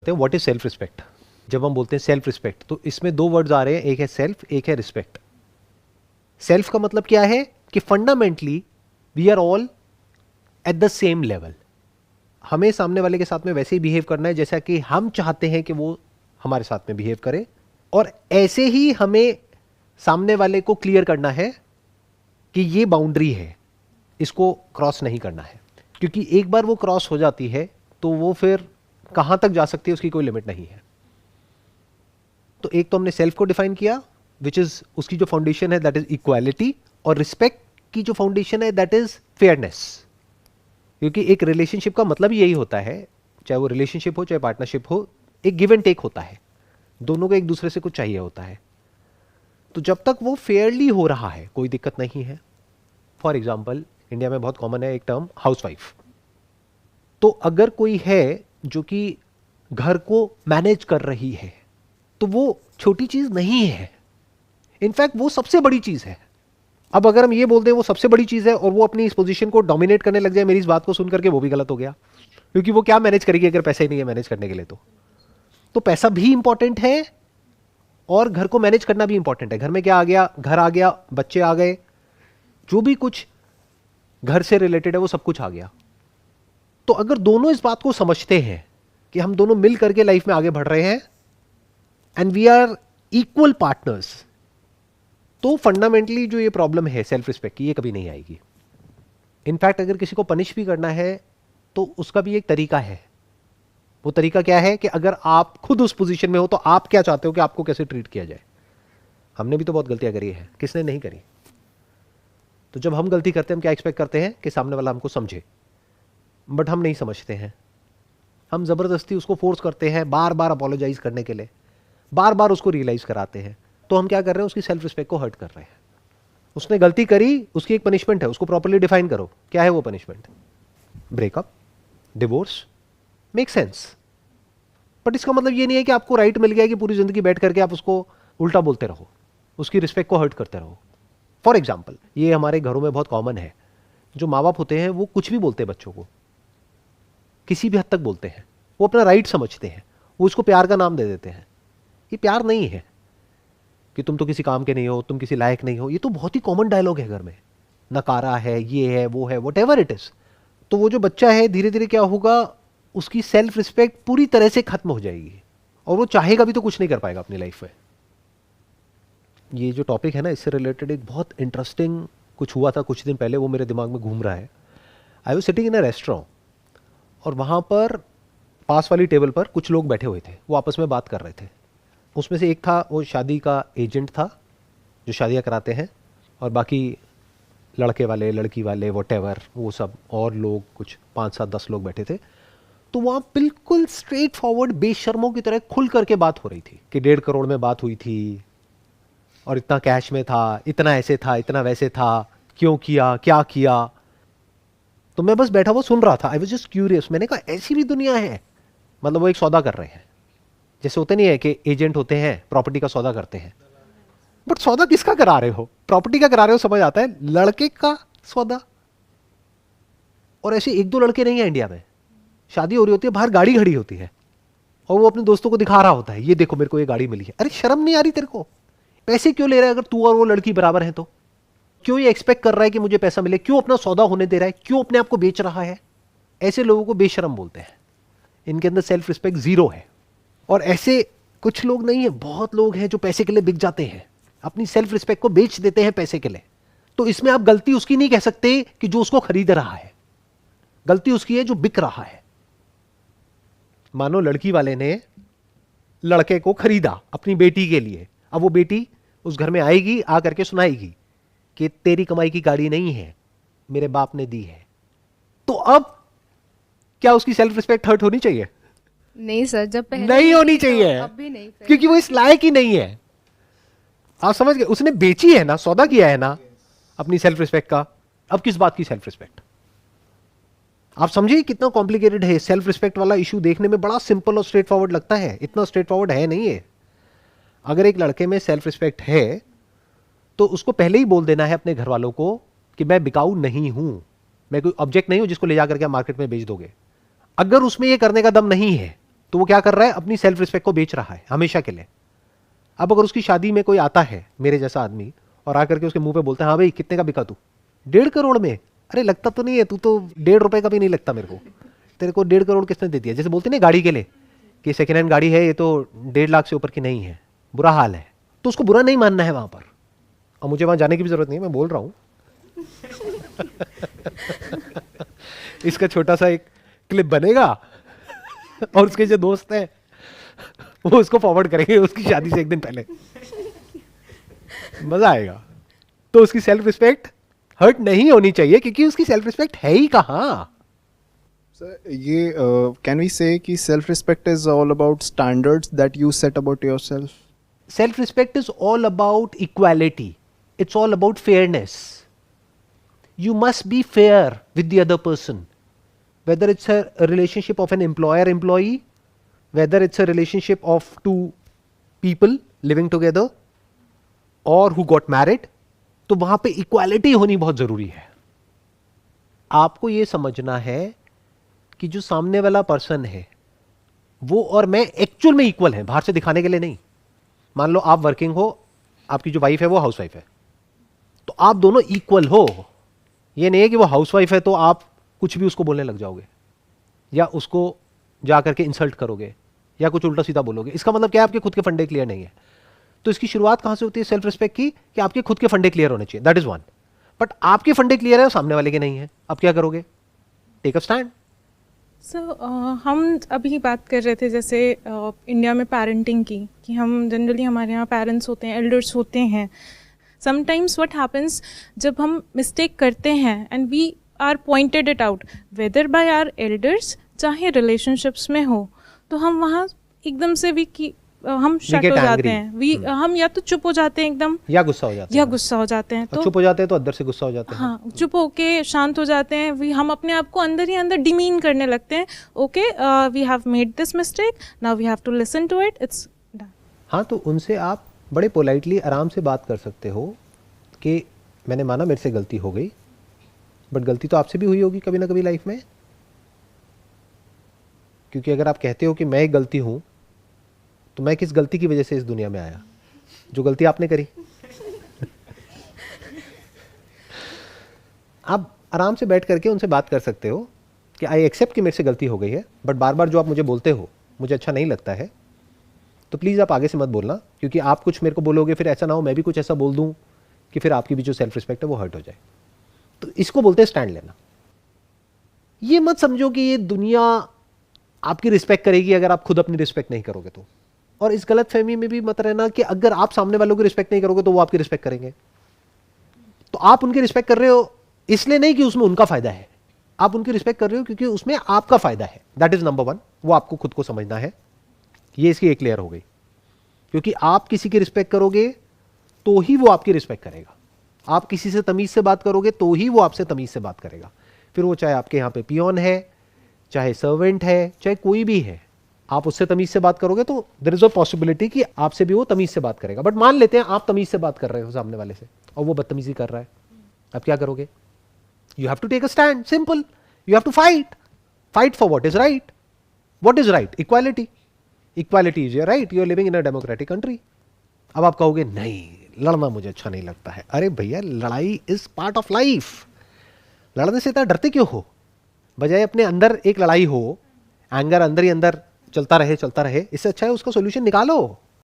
करते हैं what is self respect. जब हम बोलते हैं सेल्फ रिस्पेक्ट तो इसमें दो वर्ड्स आ रहे हैं, एक है सेल्फ, एक है रिस्पेक्ट। सेल्फ का मतलब क्या है कि fundamentally we are all at the same level. हमें सामने वाले के साथ में वैसे ही बिहेव करना है जैसा कि हम चाहते हैं कि वो हमारे साथ में बिहेव करे, और ऐसे ही हमें सामने वाले को क्लियर करना है कि ये बाउंड्री है, इसको क्रॉस नहीं करना है। क्योंकि एक बार वो क्रॉस हो जाती है तो वो फिर कहां तक जा सकती है उसकी कोई लिमिट नहीं है। तो एक तो हमने सेल्फ को डिफाइन किया, विच इज उसकी जो फाउंडेशन है दैट इज इक्वालिटी, और रिस्पेक्ट की जो फाउंडेशन है दैट इज फेयरनेस। क्योंकि एक रिलेशनशिप का मतलब यही होता है, चाहे वो रिलेशनशिप हो चाहे पार्टनरशिप हो, एक गिव एंड टेक होता है, दोनों को एक दूसरे से कुछ चाहिए होता है। तो जब तक वो फेयरली हो रहा है कोई दिक्कत नहीं है। फॉर एग्जाम्पल इंडिया में बहुत कॉमन है एक टर्म हाउसवाइफ। तो अगर कोई है जो कि घर को मैनेज कर रही है तो वो छोटी चीज नहीं है, इनफैक्ट वो सबसे बड़ी चीज है। अब अगर हम ये बोल दें वो सबसे बड़ी चीज है और वो अपनी इस पोजीशन को डोमिनेट करने लग जाए मेरी इस बात को सुन करके, वो भी गलत हो गया। क्योंकि वो क्या मैनेज करेगी अगर पैसा ही नहीं है मैनेज करने के लिए। तो पैसा भी इंपॉर्टेंट है और घर को मैनेज करना भी इंपॉर्टेंट है। घर में क्या आ गया, घर आ गया, बच्चे आ गए, जो भी कुछ घर से रिलेटेड है वो सब कुछ आ गया। तो अगर दोनों इस बात को समझते हैं कि हम दोनों मिल करके लाइफ में आगे बढ़ रहे हैं and we are equal partners, तो फंडामेंटली जो ये प्रॉब्लम है सेल्फ रिस्पेक्ट की, ये कभी नहीं आएगी। इनफैक्ट अगर किसी को पनिश भी करना है तो उसका भी एक तरीका है। वो तरीका क्या है कि अगर आप खुद उस पोजीशन में हो तो आप क्या चाहते हो कि आपको कैसे ट्रीट किया जाए। हमने भी तो बहुत गलतियां करी है, किसने नहीं करी। तो जब हम गलती करते हैं हम क्या एक्सपेक्ट करते हैं कि सामने वाला हमको समझे, बट हम नहीं समझते हैं। हम जबरदस्ती उसको फोर्स करते हैं बार बार अपोलोजाइज करने के लिए, बार बार उसको रियलाइज कराते हैं। तो हम क्या कर रहे हैं, उसकी सेल्फ रिस्पेक्ट को हर्ट कर रहे हैं। उसने गलती करी, उसकी एक पनिशमेंट है, उसको प्रॉपर्ली डिफाइन करो। क्या है वो punishment? Breakup, divorce, make sense. But इसका मतलब ये नहीं है कि आपको राइट मिल गया कि पूरी जिंदगी बैठ करके आप उसको उल्टा बोलते रहो, उसकी रिस्पेक्ट को हर्ट करते रहो। फॉर एग्जाम्पल ये हमारे घरों में बहुत कॉमन है, जो माँ बाप होते हैं वो कुछ भी बोलते हैं बच्चों को, किसी भी हद तक बोलते हैं, वो अपना राइट समझते हैं, वो उसको प्यार का नाम दे देते हैं। ये प्यार नहीं है कि तुम तो किसी काम के नहीं हो, तुम किसी लायक नहीं हो। ये तो बहुत ही कॉमन डायलॉग है घर में, नकारा है, ये है, वो है, व्हाटएवर इट इज। तो वो जो बच्चा है धीरे धीरे क्या होगा, उसकी सेल्फ रिस्पेक्ट पूरी तरह से खत्म हो जाएगी और वो चाहेगा भी तो कुछ नहीं कर पाएगा अपनी लाइफ में। ये जो टॉपिक है ना, इससे रिलेटेड एक बहुत इंटरेस्टिंग कुछ हुआ था कुछ दिन पहले, वो मेरे दिमाग में घूम रहा है। I was sitting in a restaurant और वहाँ पर पास वाली टेबल पर कुछ लोग बैठे हुए थे, वो आपस में बात कर रहे थे। उसमें से एक था, वो शादी का एजेंट था जो शादियाँ कराते हैं, और बाकी लड़के वाले, लड़की वाले, व्हाटएवर, वो सब और लोग कुछ 5-7-10 लोग बैठे थे। तो वहाँ बिल्कुल स्ट्रेट फॉरवर्ड बेशर्मों की तरह खुल करके बात हो रही थी कि 1.5 करोड़ में बात हुई थी और इतना कैश में था, इतना ऐसे था, इतना वैसे था, क्यों किया, क्या किया। तो मैं बस बैठा हुआ सुन रहा था। I was just curious. मैंने कहा ऐसी भी दुनिया है। मतलब वो एक सौदा कर रहे हैं, जैसे होते नहीं है कि एजेंट होते हैं प्रॉपर्टी का सौदा करते हैं, बट सौदा किसका करा रहे हो, प्रॉपर्टी का करा रहे हो, समझ आता है, लड़के का सौदा। और ऐसे 1-2 लड़के नहीं है इंडिया में, शादी हो रही होती है, बाहर गाड़ी खड़ी होती है और वो अपने दोस्तों को दिखा रहा होता है, ये देखो मेरे को ये गाड़ी मिली है। अरे शर्म नहीं आ रही तेरे को? पैसे क्यों ले रहा है? अगर तू और वो लड़की बराबर है तो क्यों ये एक्सपेक्ट कर रहा है कि मुझे पैसा मिले? क्यों अपना सौदा होने दे रहा है? क्यों अपने आप को बेच रहा है? ऐसे लोगों को बेशरम बोलते हैं। इनके अंदर सेल्फ रिस्पेक्ट जीरो है। और ऐसे कुछ लोग नहीं है, बहुत लोग हैं जो पैसे के लिए बिक जाते हैं, अपनी सेल्फ रिस्पेक्ट को बेच देते हैं पैसे के लिए। तो इसमें आप गलती उसकी नहीं कह सकते कि जो उसको खरीद रहा है, गलती उसकी है जो बिक रहा है। मानो लड़की वाले ने लड़के को खरीदा अपनी बेटी के लिए, अब वो बेटी उस घर में आएगी, आ करके सुनाएगी कि तेरी कमाई की गाड़ी नहीं है, मेरे बाप ने दी है। तो अब क्या उसकी सेल्फ रिस्पेक्ट हर्ट होनी चाहिए? नहीं सर, जब पहले नहीं होनी तो चाहिए, अब भी नहीं फिर। क्योंकि वो इस लायक ही नहीं है। आप समझ गए? उसने बेची है ना, सौदा किया है ना अपनी सेल्फ रिस्पेक्ट का। अब किस बात की सेल्फ रिस्पेक्ट? आप समझिए कितना कॉम्प्लिकेटेड है। सेल्फ रिस्पेक्ट वाला इशू देखने में बड़ा सिंपल और स्ट्रेट फॉरवर्ड लगता है, इतना स्ट्रेट फॉरवर्ड है नहीं है। अगर एक लड़के में सेल्फ रिस्पेक्ट है तो उसको पहले ही बोल देना है अपने घर वालों को कि मैं बिकाऊ नहीं हूं, मैं कोई ऑब्जेक्ट नहीं हूं जिसको ले जाकर के आप मार्केट में बेच दोगे। अगर उसमें ये करने का दम नहीं है तो वो क्या कर रहा है, अपनी सेल्फ रिस्पेक्ट को बेच रहा है हमेशा के लिए। अब अगर उसकी शादी में कोई आता है मेरे जैसा आदमी और आकर के उसके मुंह पे बोलता है हाँ भाई कितने का बिका तू, 1.5 करोड़ में, अरे लगता तो नहीं है, तू तो 1.5 रुपए का भी नहीं लगता मेरे को, तेरे को 1.5 करोड़ किसने दे दिया। जैसे बोलते ना गाड़ी के लिए कि सेकेंड हैंड गाड़ी है, ये तो 1.5 लाख से ऊपर की नहीं है, बुरा हाल है, तो उसको बुरा नहीं मानना है वहां पर। और मुझे वहां जाने की भी जरूरत नहीं है, मैं बोल रहा हूं इसका छोटा सा एक क्लिप बनेगा और उसके जो दोस्त हैं वो उसको फॉरवर्ड करेंगे उसकी शादी से एक दिन पहले, मजा आएगा। तो उसकी सेल्फ रिस्पेक्ट हर्ट नहीं होनी चाहिए क्योंकि उसकी सेल्फ रिस्पेक्ट है ही कहां। सर ये कैन वी से कि self respect is all about standards that you set about yourself? Self respect is all about equality, it's all about fairness. You must be fair with the other person, whether it's a relationship of an employer-employee, whether it's a relationship of two people living together or who got married, तो वहां पे equality होनी बहुत जरूरी है। आपको यह समझना है कि जो सामने वाला पर्सन है वो और मैं एक्चुअल में इक्वल हैं, बाहर से दिखाने के लिए नहीं। मान लो आप वर्किंग हो, आपकी जो वाइफ है वो हाउसवाइफ है, तो आप दोनों इक्वल हो। ये नहीं है कि वो हाउसवाइफ है तो आप कुछ भी उसको बोलने लग जाओगे या उसको जा करके इंसल्ट करोगे या कुछ उल्टा सीधा बोलोगे। इसका मतलब क्या है, आपके खुद के फंडे क्लियर नहीं है। तो इसकी शुरुआत कहां से होती है सेल्फ रिस्पेक्ट की, कि आपके खुद के फंडे क्लियर होने चाहिए, दैट इज वन। बट आपके फंडे क्लियर है और सामने वाले के नहीं है, अब क्या करोगे? Take a stand. हम अभी बात कर रहे थे जैसे इंडिया में पेरेंटिंग की, कि हम जनरली हमारे यहाँ पेरेंट्स होते हैं, एल्डर्स होते हैं। समटाइम्स व्हाट हैपन्स, जब हम मिस्टेक करते हैं and we are pointed it out whether by our elders, चाहे रिलेशनशिप्स में हो, तो हम वहाँ एकदम से हम शट हो जाते हैं। हम या तो चुप हो जाते हैं एकदम, या गुस्सा हो जाते हैं, तो चुप हो जाते हैं तो अंदर से गुस्सा हो जाते हैं। हाँ, चुप होके शांत हो जाते हैं। हम अपने आप को अंदर ही अंदर डिमीन करने लगते हैं। Okay, we have made this mistake, now we have to listen to it, it's done. हाँ, तो उनसे आप बड़े पोलाइटली आराम से बात कर सकते हो कि मैंने माना मेरे से गलती हो गई, बट गलती तो आपसे भी हुई होगी कभी ना कभी लाइफ में। क्योंकि अगर आप कहते हो कि मैं एक गलती हूं, तो मैं किस गलती की वजह से इस दुनिया में आया? जो गलती आपने करी। आप आराम से बैठ करके उनसे बात कर सकते हो कि आई एक्सेप्ट कि मेरे से गलती हो गई है, बट बार बार जो आप मुझे बोलते हो मुझे अच्छा नहीं लगता है, तो प्लीज़ आप आगे से मत बोलना, क्योंकि आप कुछ मेरे को बोलोगे फिर ऐसा ना हो मैं भी कुछ ऐसा बोल दूं कि फिर आपकी भी जो सेल्फ रिस्पेक्ट है वो हर्ट हो जाए। तो इसको बोलते हैं स्टैंड लेना। ये मत समझो कि ये दुनिया आपकी रिस्पेक्ट करेगी अगर आप खुद अपनी रिस्पेक्ट नहीं करोगे तो। और इस गलत फहमी में भी मत रहना कि अगर आप सामने वालों की रिस्पेक्ट नहीं करोगे तो वो आपकी रिस्पेक्ट करेंगे। तो आप उनकी रिस्पेक्ट कर रहे हो इसलिए नहीं कि उसमें उनका फायदा है, आप उनकी रिस्पेक्ट कर रहे हो क्योंकि उसमें आपका फायदा है। दैट इज नंबर वन, वो आपको खुद को समझना है। ये इसकी एक क्लियर हो गई, क्योंकि आप किसी की रिस्पेक्ट करोगे तो ही वो आपकी रिस्पेक्ट करेगा। आप किसी से तमीज से बात करोगे तो ही वो आपसे तमीज से बात करेगा। फिर वो चाहे आपके यहाँ पे पियोन है, चाहे सर्वेंट है, चाहे कोई भी है, आप उससे तमीज से बात करोगे तो देयर इज अ पॉसिबिलिटी कि आपसे भी वो तमीज से बात करेगा। बट मान लेते हैं आप तमीज से बात कर रहे हो सामने वाले से और वो बदतमीजी कर रहा है, अब क्या करोगे? You have to take a stand, simple. You have to fight for what is right. What is right? Equality. Equality is your right, you are living in a democratic country. अब आप कहोगे नहीं, लड़ना मुझे अच्छा नहीं लगता है। अरे भैया, लड़ाई इज पार्ट ऑफ लाइफ। लड़ने से इतना डरते क्यों हो? बजाय अपने अंदर एक लड़ाई हो, एंगर अंदर ही अंदर चलता रहे, इससे अच्छा है उसका सोल्यूशन निकालो।